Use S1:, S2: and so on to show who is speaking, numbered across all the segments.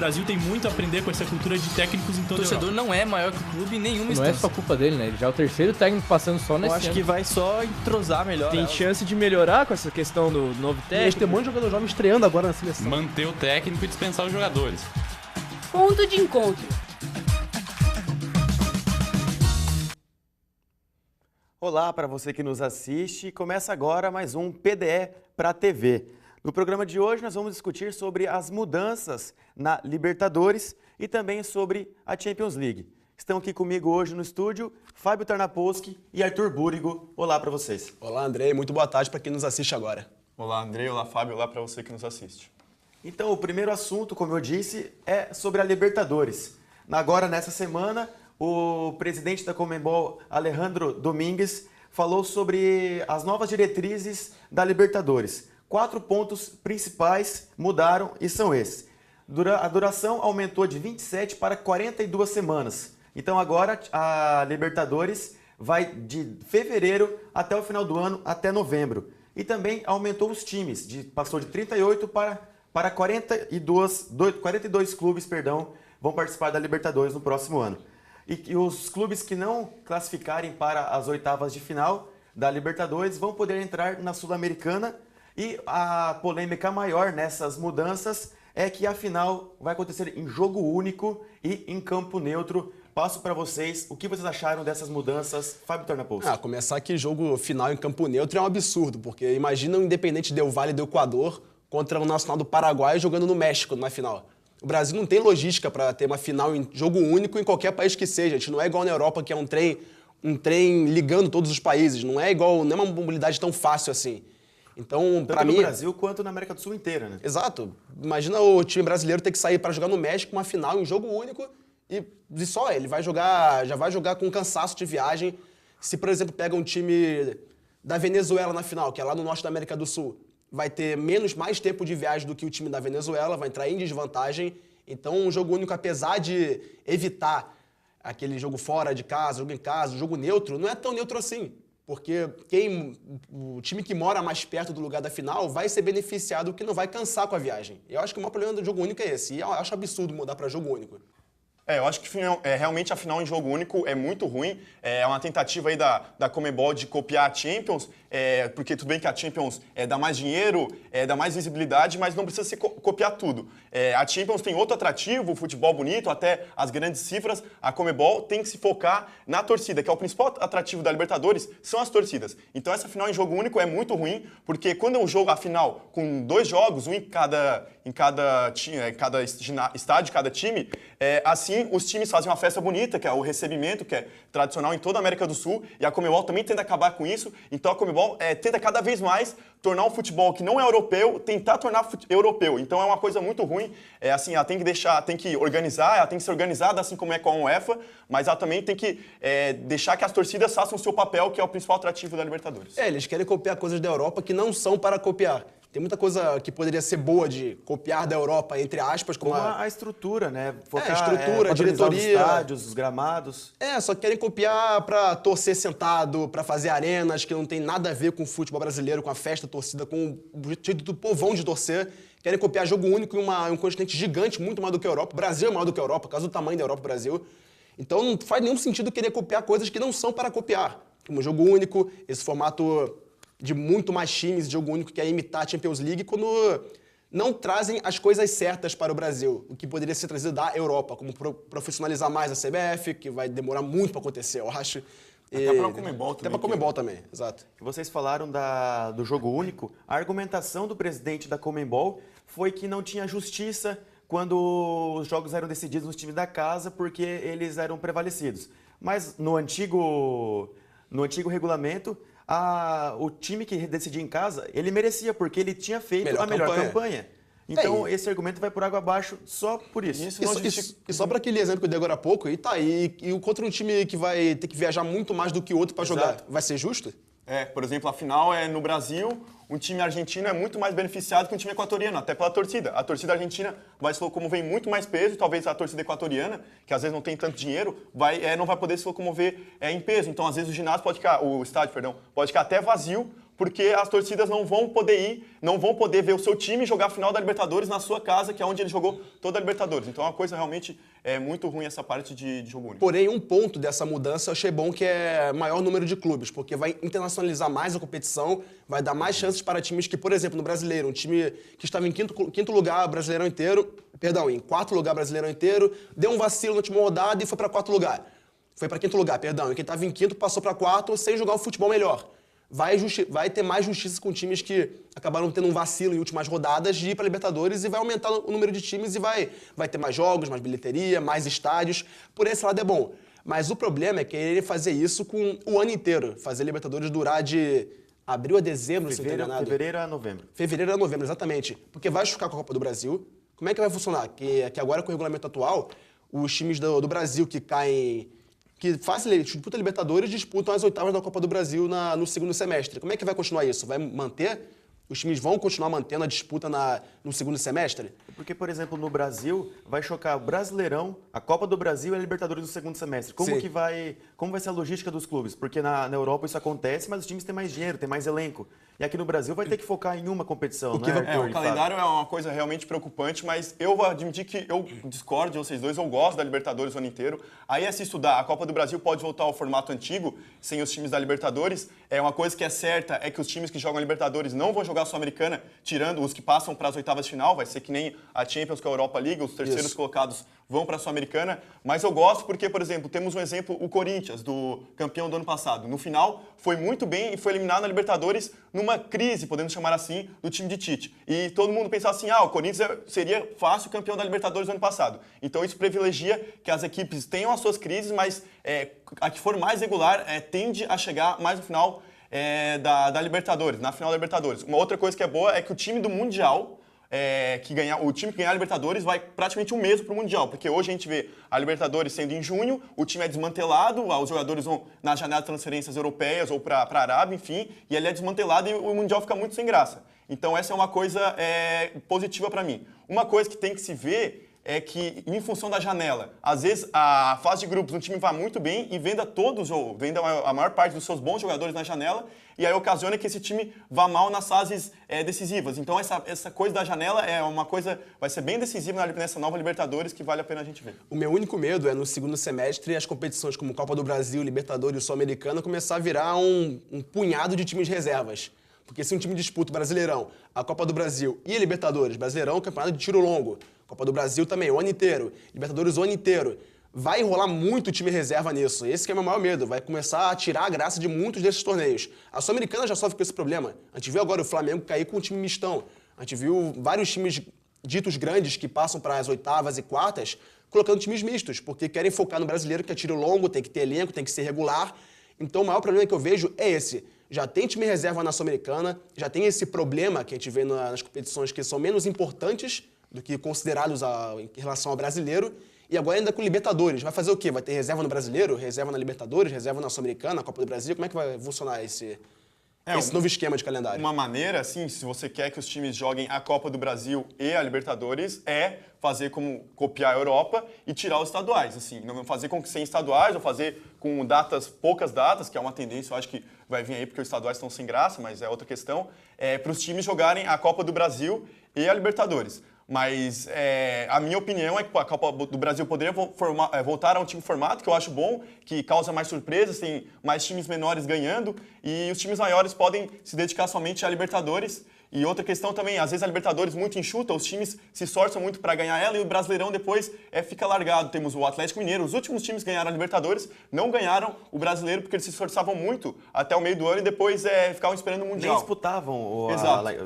S1: Brasil tem muito a aprender com essa cultura de técnicos em toda a
S2: torcedor
S1: Europa.
S2: não é maior que o clube em nenhuma
S3: Não
S2: instância.
S3: é só culpa dele, né? Ele já é o terceiro técnico passando só
S4: Eu
S3: nesse
S4: acho
S3: ano.
S4: que vai só entrosar melhor.
S5: Tem chance de melhorar com essa questão do novo
S6: A gente tem
S5: técnico.
S6: um monte de jogador jovem estreando agora na seleção.
S7: Manter o técnico e dispensar os jogadores.
S8: Ponto de encontro.
S9: Olá para você que nos assiste. Começa agora mais um PDE para a TV. No programa de hoje nós vamos discutir sobre as mudanças na Libertadores e também sobre a Champions League. Estão aqui comigo hoje no estúdio Fábio Tarnapolsky e Arthur Búrigo. Olá para vocês.
S10: Olá, Andrei. Muito boa tarde para quem nos assiste agora.
S11: Olá, Andrei. Olá, Fábio. Olá para você que nos assiste.
S9: Então, o primeiro assunto, como eu disse, é sobre a Libertadores. Agora, nessa semana, o presidente da Conmebol, Alejandro Domingues, falou sobre as novas diretrizes da Libertadores. 4 pontos principais mudaram e são esses. A duração aumentou de 27 para 42 semanas. Então agora a Libertadores vai de fevereiro até o final do ano, até novembro. E também aumentou os times, passou de 38 para 42 clubes, vão participar da Libertadores no próximo ano. E os clubes que não classificarem para as oitavas de final da Libertadores vão poder entrar na Sul-Americana. E a polêmica maior nessas mudanças é que a final vai acontecer em jogo único e em campo neutro. Passo para vocês, o que vocês acharam dessas mudanças, Fábio Tarnapolsky?
S10: Começar que jogo final em campo neutro é um absurdo, porque imagina o Independente Del Valle do Equador contra o Nacional do Paraguai jogando no México na final. O Brasil não tem logística para ter uma final em jogo único em qualquer país que seja. A gente não é igual na Europa, que é um trem ligando todos os países. Não é uma mobilidade tão fácil assim. Então, para mim,
S9: no Brasil quanto na América do Sul inteira, né?
S10: Exato. Imagina o time brasileiro ter que sair para jogar no México uma final em jogo único e só ele já vai jogar com cansaço de viagem. Se, por exemplo, pega um time da Venezuela na final, que é lá no norte da América do Sul, vai ter mais tempo de viagem do que o time da Venezuela, vai entrar em desvantagem. Então, um jogo único, apesar de evitar aquele jogo fora de casa, jogo em casa, jogo neutro, não é tão neutro assim. Porque o time que mora mais perto do lugar da final vai ser beneficiado, que não vai cansar com a viagem. Eu acho que o maior problema do jogo único é esse. E eu acho absurdo mudar para jogo único.
S11: Eu acho que realmente a final em jogo único é muito ruim. É uma tentativa aí da Conmebol de copiar a Champions, porque tudo bem que a Champions dá mais dinheiro, dá mais visibilidade, mas não precisa se copiar tudo. A Champions tem outro atrativo, o futebol bonito, até as grandes cifras. A Conmebol tem que se focar na torcida, que é o principal atrativo da Libertadores, são as torcidas. Então essa final em jogo único é muito ruim, porque quando é um jogo, a final, com 2 jogos, um em cada estádio, cada time, assim os times fazem uma festa bonita, que é o recebimento, que é tradicional em toda a América do Sul, e a Conmebol também tenta acabar com isso. Então a Conmebol tenta cada vez mais tornar um futebol que não é europeu, tentar tornar europeu. Então é uma coisa muito ruim. Assim, ela tem que organizar, ela tem que ser organizada assim como é com a UEFA, mas ela também tem que deixar que as torcidas façam o seu papel, que é o principal atrativo da Libertadores.
S10: Eles querem copiar coisas da Europa que não são para copiar. Tem muita coisa que poderia ser boa de copiar da Europa, entre aspas.
S9: Como a estrutura, né?
S10: Focar, estrutura, diretoria.
S9: Os estádios, os gramados.
S10: Só querem copiar para torcer sentado, para fazer arenas que não tem nada a ver com o futebol brasileiro, com a festa, torcida, com o jeito do povão de torcer. Querem copiar jogo único em um continente gigante, muito maior do que a Europa. O Brasil é maior do que a Europa, por causa do tamanho da Europa e do Brasil. Então não faz nenhum sentido querer copiar coisas que não são para copiar. Como jogo único, esse formato de muito mais times, de jogo único, que é imitar a Champions League, quando não trazem as coisas certas para o Brasil, o que poderia ser trazido da Europa, como profissionalizar mais a CBF, que vai demorar muito para acontecer, eu acho.
S11: Até para a Conmebol também.
S10: Até para a Conmebol também, exato.
S9: Vocês falaram do jogo único. A argumentação do presidente da Conmebol foi que não tinha justiça quando os jogos eram decididos nos times da casa, porque eles eram prevalecidos. Mas no antigo regulamento, o time que decidia em casa, ele merecia, porque ele tinha feito a melhor campanha. Então, esse argumento vai por água abaixo só por isso.
S10: E só para aquele exemplo que eu dei agora há pouco, e contra um time que vai ter que viajar muito mais do que o outro para jogar, vai ser justo?
S11: Por exemplo, a final é no Brasil, um time argentino é muito mais beneficiado que um time equatoriano, até pela torcida. A torcida argentina vai se locomover em muito mais peso, talvez a torcida equatoriana, que às vezes não tem tanto dinheiro, não vai poder se locomover em peso. Então, às vezes, o estádio pode ficar até vazio, porque as torcidas não vão poder ver o seu time jogar a final da Libertadores na sua casa, que é onde ele jogou toda a Libertadores. Então é uma coisa realmente muito ruim essa parte de jogo único.
S10: Porém, um ponto dessa mudança eu achei bom, que é maior número de clubes, porque vai internacionalizar mais a competição, vai dar mais chances para times que, por exemplo, no Brasileiro, um time que estava em quinto lugar Brasileirão inteiro, em quarto lugar Brasileirão inteiro, deu um vacilo na última rodada e foi para quarto lugar. Foi para quinto lugar, e quem estava em quinto passou para quarto sem jogar um futebol melhor. Vai ter mais justiça com times que acabaram tendo um vacilo em últimas rodadas de ir para a Libertadores, e vai aumentar o número de times e vai ter mais jogos, mais bilheteria, mais estádios. Por esse lado é bom. Mas o problema é querer fazer isso com o ano inteiro. Fazer a Libertadores durar de abril a dezembro, se não estou enganado.
S9: Fevereiro a novembro.
S10: Fevereiro a novembro, exatamente. Porque vai ficar com a Copa do Brasil. Como é que vai funcionar? Que agora, com o regulamento atual, os times do Brasil que disputam a Libertadores disputam as oitavas da Copa do Brasil no segundo semestre. Como é que vai continuar isso? Vai manter? Os times vão continuar mantendo a disputa no segundo semestre?
S9: Porque, por exemplo, no Brasil, vai chocar o Brasileirão, a Copa do Brasil e a Libertadores no segundo semestre. Como vai ser a logística dos clubes? Porque na Europa isso acontece, mas os times têm mais dinheiro, têm mais elenco. E aqui no Brasil vai ter que focar em uma competição, né, Arthur?
S11: O calendário é uma coisa realmente preocupante, mas eu vou admitir que eu discordo de vocês dois, eu gosto da Libertadores o ano inteiro. Aí, se estudar, a Copa do Brasil pode voltar ao formato antigo, sem os times da Libertadores. Uma coisa que é certa é que os times que jogam a Libertadores não vão jogar a Sul-Americana, tirando os que passam para as oitavas de final. Vai ser que nem a Champions com a Europa League, os terceiros colocados vão para a Sul-Americana. Mas eu gosto porque, por exemplo, temos um exemplo, o Corinthians, do campeão do ano passado. No final, foi muito bem e foi eliminado na Libertadores numa crise, podemos chamar assim, do time de Tite. E todo mundo pensava assim, o Corinthians seria fácil campeão da Libertadores no ano passado. Então isso privilegia que as equipes tenham as suas crises, mas a que for mais regular tende a chegar mais no final da Libertadores, na final da Libertadores. Uma outra coisa que é boa é que o time do Mundial, o time que ganhar a Libertadores vai praticamente um mês para o Mundial, porque hoje a gente vê a Libertadores sendo em junho, o time é desmantelado, os jogadores vão na janela de transferências europeias ou para a Arábia, enfim, e ele é desmantelado e o Mundial fica muito sem graça. Então essa é uma coisa positiva para mim. Uma coisa que tem que se ver é que, em função da janela, às vezes a fase de grupos, um time vai muito bem e venda a maior parte dos seus bons jogadores na janela, e aí ocasiona que esse time vá mal nas fases decisivas. Então essa coisa da janela é uma coisa, vai ser bem decisiva nessa nova Libertadores, que vale a pena a gente ver.
S10: O meu único medo é no segundo semestre as competições como Copa do Brasil, Libertadores e Sul-Americana começar a virar um punhado de times reservas. Porque se um time disputa o Brasileirão, a Copa do Brasil e a Libertadores, Brasileirão, campeonato de tiro longo, Copa do Brasil também, o ano inteiro, Libertadores o ano inteiro, vai enrolar muito time reserva nisso. Esse que é o meu maior medo, vai começar a tirar a graça de muitos desses torneios. A Sul-Americana já sofre com esse problema. A gente viu agora o Flamengo cair com um time mistão. A gente viu vários times ditos grandes que passam para as oitavas e quartas colocando times mistos, porque querem focar no brasileiro, que é tiro longo, tem que ter elenco, tem que ser regular. Então o maior problema que eu vejo é esse. Já tem time reserva na Sul-Americana, já tem esse problema que a gente vê nas competições que são menos importantes do que considerados em relação ao brasileiro, e agora ainda com Libertadores. Vai fazer o quê? Vai ter reserva no Brasileiro, reserva na Libertadores, reserva na Sul-Americana, na Copa do Brasil? Como é que vai funcionar esse novo esquema de calendário?
S11: Uma maneira, assim, se você quer que os times joguem a Copa do Brasil e a Libertadores, é fazer como copiar a Europa e tirar os estaduais. Assim, não fazer com que sem estaduais, ou fazer com poucas datas, que é uma tendência, eu acho que vai vir aí porque os estaduais estão sem graça, mas é outra questão, para os times jogarem a Copa do Brasil e a Libertadores. Mas a minha opinião é que a Copa do Brasil poderia voltar a um antigo formato, que eu acho bom, que causa mais surpresas, tem mais times menores ganhando, e os times maiores podem se dedicar somente à Libertadores. E outra questão também, às vezes a Libertadores muito enxuta, os times se esforçam muito para ganhar ela e o Brasileirão depois fica largado. Temos o Atlético Mineiro, os últimos times que ganharam a Libertadores não ganharam o Brasileiro porque eles se esforçavam muito até o meio do ano e depois ficavam esperando o Mundial.
S9: Nem disputavam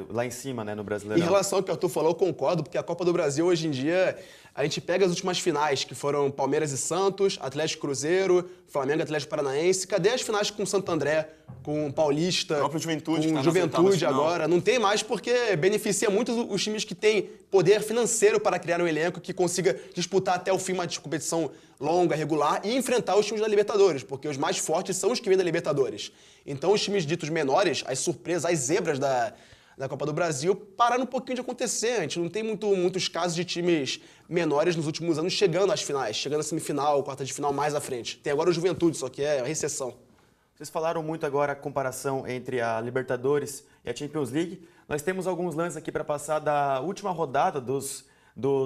S9: lá em cima, né, no Brasileirão.
S10: Em relação ao que o Arthur falou, eu concordo, porque a Copa do Brasil hoje em dia, a gente pega as últimas finais, que foram Palmeiras e Santos, Atlético e Cruzeiro, Flamengo e Atlético Paranaense. Cadê as finais com Santo André, com Paulista,
S11: o próprio Juventude,
S10: com Juventude agora? Não tem mais porque beneficia muito os times que têm poder financeiro para criar um elenco que consiga disputar até o fim uma competição longa, regular e enfrentar os times da Libertadores, porque os mais fortes são os que vêm da Libertadores. Então os times ditos menores, as surpresas, as zebras da Copa do Brasil, pararam um pouquinho de acontecer. A gente não tem muitos casos de times menores nos últimos anos chegando às finais, chegando à semifinal, quarta de final mais à frente. Tem agora o Juventude, só que é a recessão.
S9: Vocês falaram muito agora a comparação entre a Libertadores e a Champions League. Nós temos alguns lances aqui para passar da última rodada dos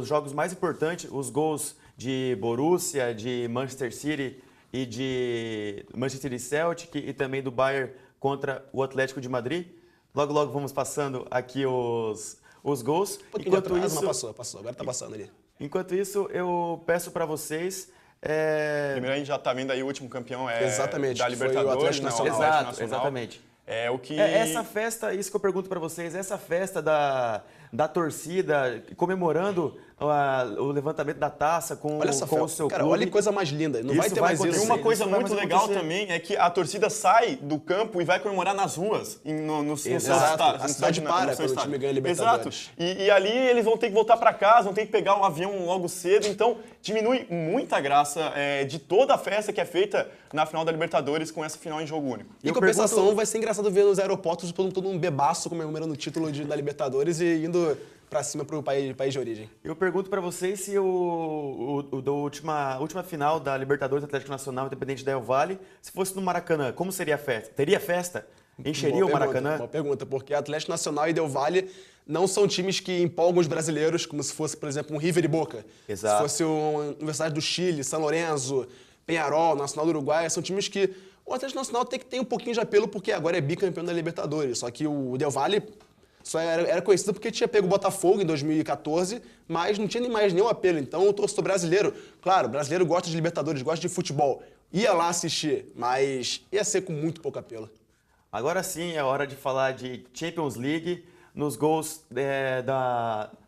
S9: jogos mais importantes, os gols de Borussia, de Manchester City e de Manchester City Celtic e também do Bayern contra o Atlético de Madrid. Logo, logo vamos passando aqui os gols.
S10: Enquanto isso, passou, agora tá passando ali.
S9: Enquanto isso, eu peço para vocês...
S11: Primeiro a gente já está vendo aí o último campeão
S10: Exatamente,
S11: da
S10: que foi o
S11: Libertadores,
S10: Atlético
S11: né, o
S10: Nacional.
S11: Atlético
S9: Exato,
S11: Nacional.
S9: exatamente.
S11: É o que...
S9: Essa festa, isso que eu pergunto para vocês, essa festa da torcida comemorando o levantamento da taça com
S10: Olha essa
S9: o seu
S10: cara,
S9: clube.
S10: olha que coisa mais linda. Não
S9: Isso
S10: vai ter
S9: vai
S10: mais
S9: acontecer.
S10: isso.
S11: E uma coisa
S9: Isso vai
S11: muito
S9: mais
S11: legal
S9: acontecer.
S11: também é que a torcida sai do campo e vai comemorar nas ruas, nos
S10: Exato.
S11: estádios,
S10: A cidade para quando o time ganha a Libertadores.
S11: Exato. E ali eles vão ter que voltar para casa, vão ter que pegar um avião logo cedo, então diminui muito a graça de toda a festa que é feita na final da Libertadores com essa final em jogo único.
S10: Em compensação, vai ser engraçado ver nos aeroportos todo um bebaço comemorando o título da Libertadores e indo pra cima pro país de origem.
S9: Eu pergunto para vocês se da última final da Libertadores Atlético Nacional Independente Del Valle, se fosse no Maracanã, como seria a festa? Teria festa? Encheria o Maracanã?
S10: Boa pergunta, porque Atlético Nacional e Del Valle não são times que empolgam os brasileiros, como se fosse, por exemplo, um River e Boca.
S9: Exato.
S10: Se fosse uma Universidade do Chile, São Lourenço, Peñarol, Nacional do Uruguai, são times que o Atlético Nacional tem que ter um pouquinho de apelo, porque agora é bicampeão da Libertadores. Só que o Del Valle só era conhecido porque tinha pego o Botafogo em 2014, mas não tinha nem mais nenhum apelo. Então o torcedor brasileiro, claro, o brasileiro gosta de Libertadores, gosta de futebol, ia lá assistir, mas ia ser com muito pouco apelo.
S9: Agora sim é hora de falar de Champions League, nos gols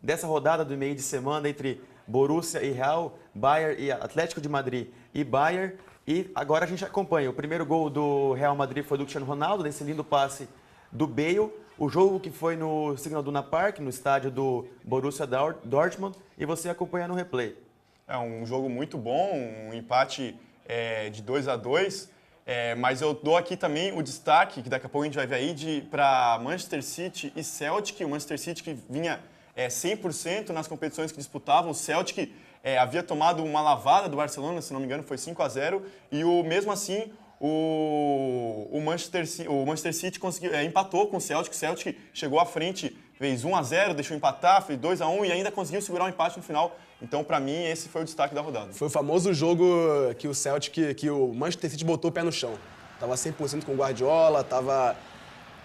S9: dessa rodada do meio de semana entre Borussia e Real, Bayern e Atlético de Madrid e Bayern. E agora a gente acompanha. O primeiro gol do Real Madrid foi do Cristiano Ronaldo, nesse lindo passe do Bale. O jogo que foi no Signal Iduna Park, no estádio do Borussia Dortmund, e você acompanha no replay.
S11: É um jogo muito bom, um empate de 2-2, mas eu dou aqui também o destaque, que daqui a pouco a gente vai ver aí, para Manchester City e Celtic. O Manchester City que vinha 100% nas competições que disputavam, o Celtic havia tomado uma lavada do Barcelona, se não me engano foi 5-0, e mesmo assim o Manchester City conseguiu, empatou com o Celtic. O Celtic chegou à frente, fez 1-0, deixou empatar, fez 2-1 e ainda conseguiu segurar o empate no final. Então, para mim, esse foi o destaque da rodada.
S10: Foi o famoso jogo que o Celtic, que o Manchester City botou o pé no chão. Tava 100% com o Guardiola, tava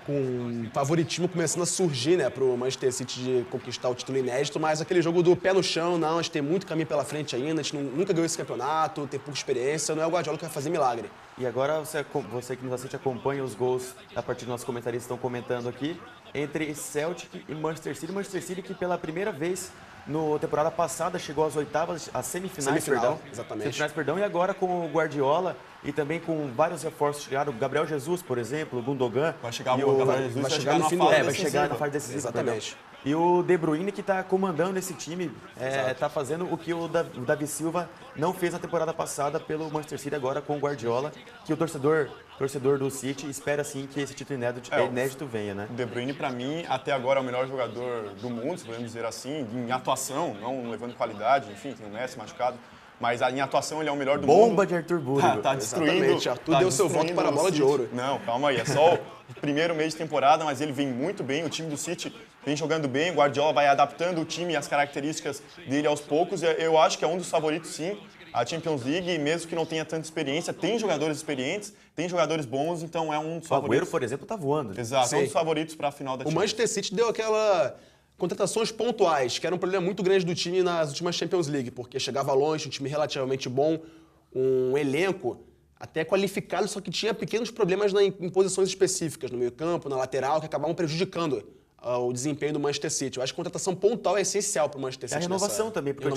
S10: com um favoritismo começando a surgir, né, pro Manchester City de conquistar o título inédito, mas aquele jogo do pé no chão, não, a gente tem muito caminho pela frente ainda, a gente nunca ganhou esse campeonato, tem pouca experiência, não é o Guardiola que vai fazer milagre.
S9: E agora você que nos assiste acompanha os gols, a partir dos nossos comentaristas estão comentando aqui, entre Celtic e Manchester City. Manchester City que pela primeira vez na temporada passada chegou às oitavas, às semifinais,
S10: exatamente.
S9: Semifinais, perdão, e agora com o Guardiola e também com vários reforços chegaram, o Gabriel Jesus, por exemplo, o Gundogan.
S11: Vai chegar o Gabriel Jesus, vai chegar
S10: no fim
S9: vai chegar na fase decisiva.
S10: Exatamente.
S9: Perdão. E o De Bruyne, que está comandando esse time, está fazendo o que o Davi Silva não fez na temporada passada pelo Manchester City, agora com o Guardiola, que o torcedor do City espera sim que esse título inédito venha, né?
S11: O De Bruyne, para mim, até agora é o melhor jogador do mundo, se podemos dizer assim, em atuação, não levando qualidade, enfim, tem o Messi machucado. Mas em atuação ele é o melhor do mundo.
S9: Bomba de Arthur Búrigo.
S11: Tá destruindo.
S10: Exatamente, Arthur deu seu voto para a bola de ouro.
S11: Não, calma aí, é só o primeiro mês de temporada, mas ele vem muito bem, o time do City vem jogando bem, o Guardiola vai adaptando o time e as características dele aos poucos. Eu acho que é um dos favoritos, sim, a Champions League, mesmo que não tenha tanta experiência, tem jogadores experientes, tem jogadores bons, então é um dos favoritos.
S9: O Agüero, por exemplo, tá voando.
S11: Exato,
S10: Sim.
S11: é um dos favoritos para a final da Champions.
S10: O Manchester City deu aquela contratações pontuais, que era um problema muito grande do time nas últimas Champions League, porque chegava longe, um time relativamente bom, um elenco até qualificado, só que tinha pequenos problemas em posições específicas, no meio-campo, na lateral, que acabavam prejudicando o desempenho do Manchester City. Eu acho que a contratação pontual é essencial para o Manchester City.
S9: A renovação também, porque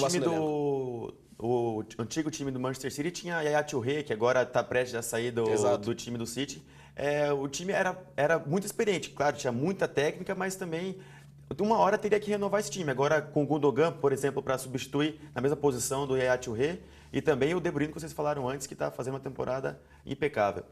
S10: o
S9: antigo time do Manchester City tinha a Yaya Touré, que agora está prestes a sair do time do City. O time era muito experiente, claro, tinha muita técnica, mas também uma hora teria que renovar esse time. Agora com o Gundogan, por exemplo, para substituir na mesma posição do Yaya Touré, e também o De Bruyne, que vocês falaram antes, que está fazendo uma temporada impecável.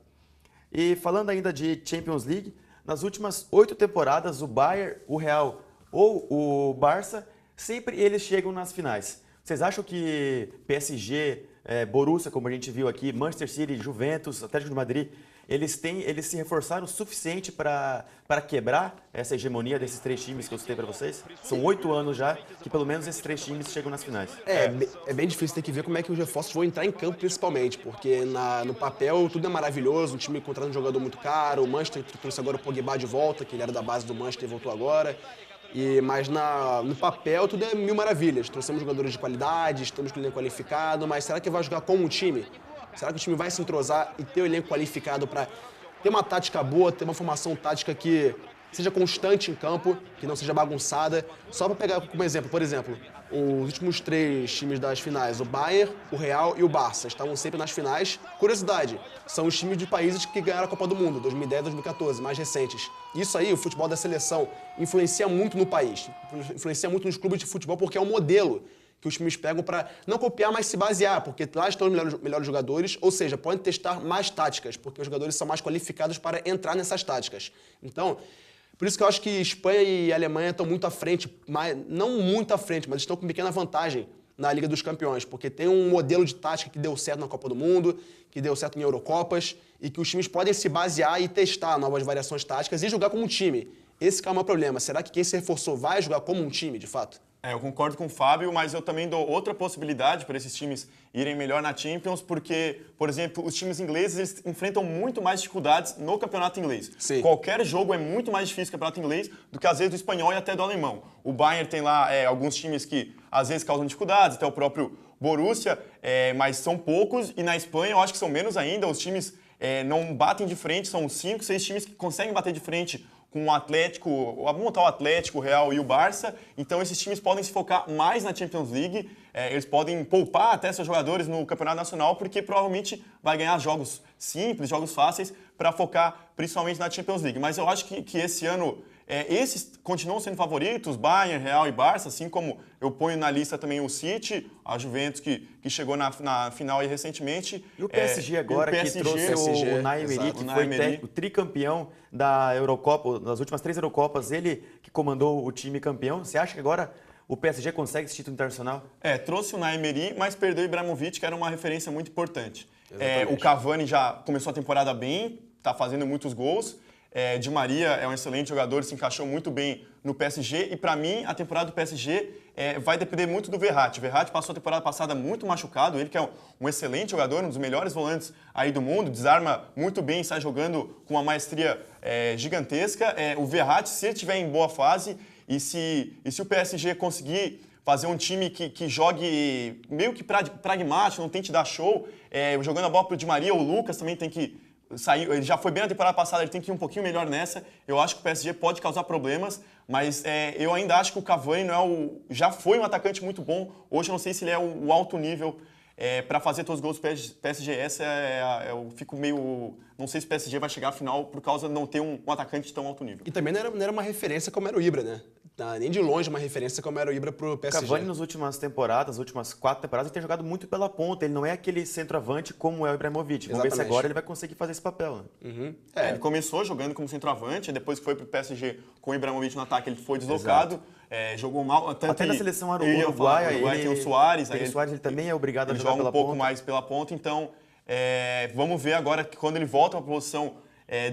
S9: E falando ainda de Champions League, nas últimas 8 temporadas, o Bayern, o Real ou o Barça, sempre eles chegam nas finais. Vocês acham que PSG, Borussia, como a gente viu aqui, Manchester City, Juventus, Atlético de Madrid, eles se reforçaram o suficiente para quebrar essa hegemonia desses 3 times que eu citei para vocês? São 8 anos já que pelo menos esses 3 times chegam nas finais.
S10: É bem difícil ter que ver como é que os reforços vão entrar em campo, principalmente, porque no papel tudo é maravilhoso, um time contratando um jogador muito caro, o Manchester trouxe agora o Pogba de volta, que ele era da base do Manchester e voltou agora. Mas no papel tudo é mil maravilhas. Trouxemos jogadores de qualidade, estamos com o elenco qualificado, mas será que vai jogar como um time? Será que o time vai se entrosar e ter o elenco qualificado para ter uma tática boa, ter uma formação tática que seja constante em campo, que não seja bagunçada? Só para pegar como exemplo, por exemplo, os últimos 3 times das finais, o Bayern, o Real e o Barça, estavam sempre nas finais. Curiosidade, são os times de países que ganharam a Copa do Mundo, 2010 e 2014, mais recentes. Isso aí, o futebol da seleção, influencia muito no país, influencia muito nos clubes de futebol, porque é um modelo que os times pegam para não copiar, mas se basear, porque lá estão os melhores jogadores, ou seja, podem testar mais táticas, porque os jogadores são mais qualificados para entrar nessas táticas. Então, por isso que eu acho que Espanha e Alemanha estão muito à frente, não muito à frente, mas estão com pequena vantagem na Liga dos Campeões, porque tem um modelo de tática que deu certo na Copa do Mundo, que deu certo em Eurocopas, e que os times podem se basear e testar novas variações táticas e jogar como um time. Esse que é o meu problema. Será que quem se reforçou vai jogar como um time, de fato?
S11: Eu concordo com o Fábio, mas eu também dou outra possibilidade para esses times irem melhor na Champions, porque, por exemplo, os times ingleses eles enfrentam muito mais dificuldades no campeonato inglês.
S10: Sim.
S11: Qualquer jogo é muito mais difícil no campeonato inglês do que às vezes do espanhol e até do alemão. O Bayern tem lá alguns times que às vezes causam dificuldades, até o próprio Borussia, mas são poucos, e na Espanha eu acho que são menos ainda. Os times não batem de frente, são 5, 6 times que conseguem bater de frente com o Atlético, vamos montar o Atlético, o Real e o Barça. Então esses times podem se focar mais na Champions League, eles podem poupar até seus jogadores no Campeonato Nacional, porque provavelmente vai ganhar jogos simples, jogos fáceis, para focar principalmente na Champions League. Mas eu acho que esse ano esses continuam sendo favoritos, Bayern, Real e Barça, assim como eu ponho na lista também o City, a Juventus que chegou na final aí recentemente.
S9: E o PSG agora, que trouxe o Unai Emery, que foi o tricampeão da Eurocopa, das últimas 3 Eurocopas, ele que comandou o time campeão. Você acha que agora o PSG consegue esse título internacional?
S11: Trouxe o Unai Emery, mas perdeu o Ibrahimovic, que era uma referência muito importante. O Cavani já começou a temporada bem, está fazendo muitos gols. Di Maria é um excelente jogador, se encaixou muito bem no PSG, e para mim a temporada do PSG vai depender muito do Verratti. O Verratti passou a temporada passada muito machucado, ele que é um excelente jogador, um dos melhores volantes aí do mundo, desarma muito bem, sai jogando com uma maestria gigantesca. O Verratti, se ele estiver em boa fase e se o PSG conseguir fazer um time que jogue meio que pragmático, não tente dar show, jogando a bola pro Di Maria, o Lucas também tem que sair, ele já foi bem na temporada passada, ele tem que ir um pouquinho melhor nessa. Eu acho que o PSG pode causar problemas, mas eu ainda acho que o Cavani já foi um atacante muito bom. Hoje eu não sei se ele é o alto nível para fazer todos os gols do PSG. Eu fico meio... Não sei se o PSG vai chegar à final por causa de não ter um atacante de tão alto nível.
S10: E também não era uma referência como era o Ibra, né? Nem de longe uma referência como era o Ibra pro PSG.
S9: O Cavani nas últimas temporadas, nas últimas 4 temporadas, ele tem jogado muito pela ponta. Ele não é aquele centroavante como é o Ibrahimovic. Vamos ver se agora ele vai conseguir fazer esse papel. Né?
S10: Uhum.
S11: Ele começou jogando como centroavante, depois que foi pro PSG com o Ibrahimovic no ataque, ele foi deslocado. Jogou mal.
S9: Até na seleção uruguaia,
S11: tem o Soares.
S9: O Soares ele também é obrigado a jogar
S11: pela ponta. Ele joga um pouco mais pela ponta, então vamos ver agora que quando ele volta para a posição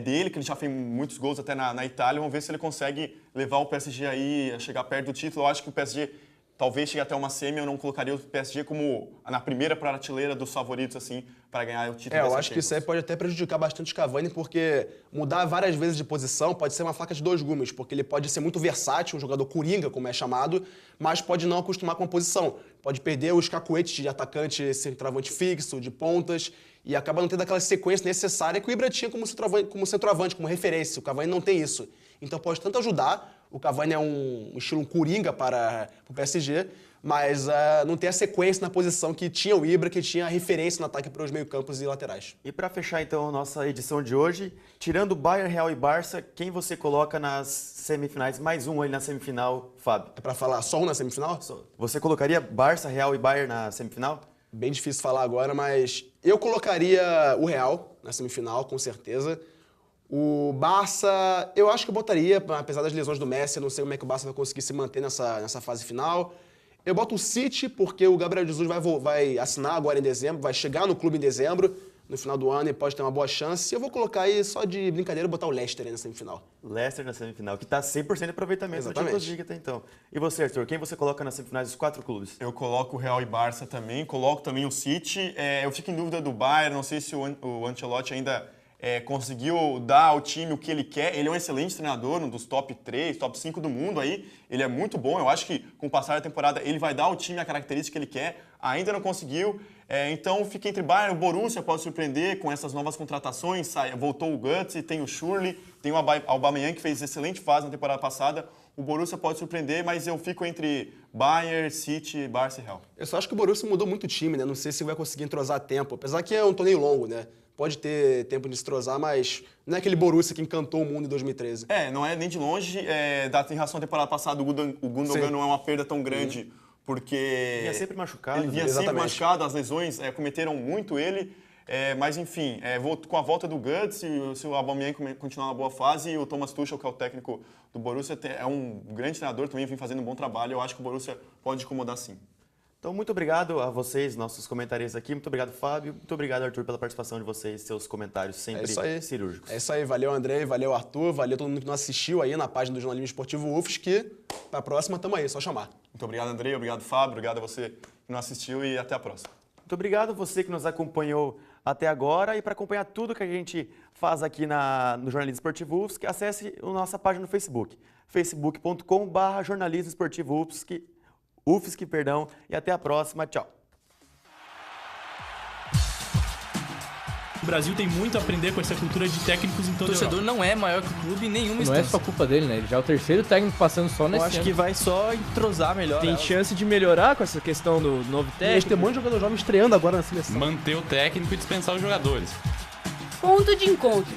S11: dele, que ele já fez muitos gols até na Itália, vamos ver se ele consegue levar o PSG aí a chegar perto do título. Eu acho que o PSG talvez chegue até uma semi, eu não colocaria o PSG como na primeira prateleira dos favoritos, assim, para ganhar o título.
S10: Eu acho que isso aí pode até prejudicar bastante o Cavani, porque mudar várias vezes de posição pode ser uma faca de 2 gumes, porque ele pode ser muito versátil, um jogador coringa, como é chamado, mas pode não acostumar com a posição. Pode perder os cacuetes de atacante, centroavante fixo, de pontas, e acaba não tendo aquela sequência necessária que o Ibra tinha como centroavante, como referência. O Cavani não tem isso. Então pode tanto ajudar. O Cavani é um estilo coringa para o PSG, mas não tem a sequência na posição que tinha o Ibra, que tinha a referência no ataque para os meio-campos e laterais.
S9: E para fechar então a nossa edição de hoje, tirando Bayern, Real e Barça, quem você coloca nas semifinais? Mais um aí na semifinal, Fábio.
S10: É para falar só um na semifinal?
S9: Você colocaria Barça, Real e Bayern na semifinal?
S10: Bem difícil falar agora, mas eu colocaria o Real na semifinal, com certeza. O Barça, eu acho que eu botaria, apesar das lesões do Messi, eu não sei como é que o Barça vai conseguir se manter nessa fase final. Eu boto o City, porque o Gabriel Jesus vai assinar agora em dezembro, vai chegar no clube em dezembro, no final do ano e pode ter uma boa chance. E eu vou colocar aí, só de brincadeira, botar o Leicester aí na semifinal.
S9: Leicester na semifinal, que está 100% de aproveitamento na Champions League até então. E você, Arthur, quem você coloca nas semifinais dos 4 clubes?
S11: Eu coloco o Real e Barça também, coloco também o City. Eu fico em dúvida do Bayern, não sei se o Ancelotti ainda conseguiu dar ao time o que ele quer. Ele é um excelente treinador, um dos top 3, top 5 do mundo aí. Ele é muito bom, eu acho que com o passar da temporada ele vai dar ao time a característica que ele quer. Ainda não conseguiu. Então fica entre Bayern, o Borussia pode surpreender com essas novas contratações. Voltou o Götze, tem o Schürrle, tem o Aubameyang que fez excelente fase na temporada passada. O Borussia pode surpreender, mas eu fico entre Bayern, City, Barça e Real.
S10: Eu só acho que o Borussia mudou muito o time, né? Não sei se vai conseguir entrosar a tempo. Apesar que é um torneio longo, né? Pode ter tempo de se entrosar, mas não é aquele Borussia que encantou o mundo em 2013.
S11: Não é nem de longe. Em relação à temporada passada, o Gundogan não é uma perda tão grande, porque...
S9: Vinha sempre machucado.
S11: Ele vinha sempre machucado, as lesões cometeram muito ele. Mas, enfim, com a volta do Götze, se o Aubameyang continuar na boa fase, e o Thomas Tuchel, que é o técnico do Borussia, é um grande treinador, também vem fazendo um bom trabalho. Eu acho que o Borussia pode incomodar sim.
S9: Então, muito obrigado a vocês, nossos comentaristas aqui. Muito obrigado, Fábio. Muito obrigado, Arthur, pela participação de vocês, seus comentários sempre cirúrgicos.
S10: É isso aí. Valeu, Andrei. Valeu, Arthur. Valeu todo mundo que nos assistiu aí na página do Jornalismo Esportivo UFSC, que pra próxima tamo aí, só chamar.
S11: Muito obrigado, Andrei. Obrigado, Fábio. Obrigado a você que nos assistiu e até a próxima.
S9: Muito obrigado a você que nos acompanhou até agora. E para acompanhar tudo que a gente faz aqui no Jornalismo Esportivo UFSC, acesse a nossa página no Facebook, facebook.com/jornalismo esportivo UFSC, e até a próxima. Tchau.
S1: O Brasil tem muito a aprender com essa cultura de técnicos em toda a
S3: O torcedor
S1: Europa.
S3: não é maior que o clube em nenhuma
S5: Não
S3: instância.
S5: é só culpa dele, né? Ele já é o terceiro técnico passando só
S4: Eu
S5: nesse
S4: acho
S5: ano.
S4: que vai só entrosar melhor.
S5: Tem chance de melhorar com essa questão do novo
S6: E a gente tem
S5: técnico.
S6: um monte de jogador jovem estreando agora na seleção.
S7: Manter o técnico e dispensar os jogadores.
S8: Ponto de encontro.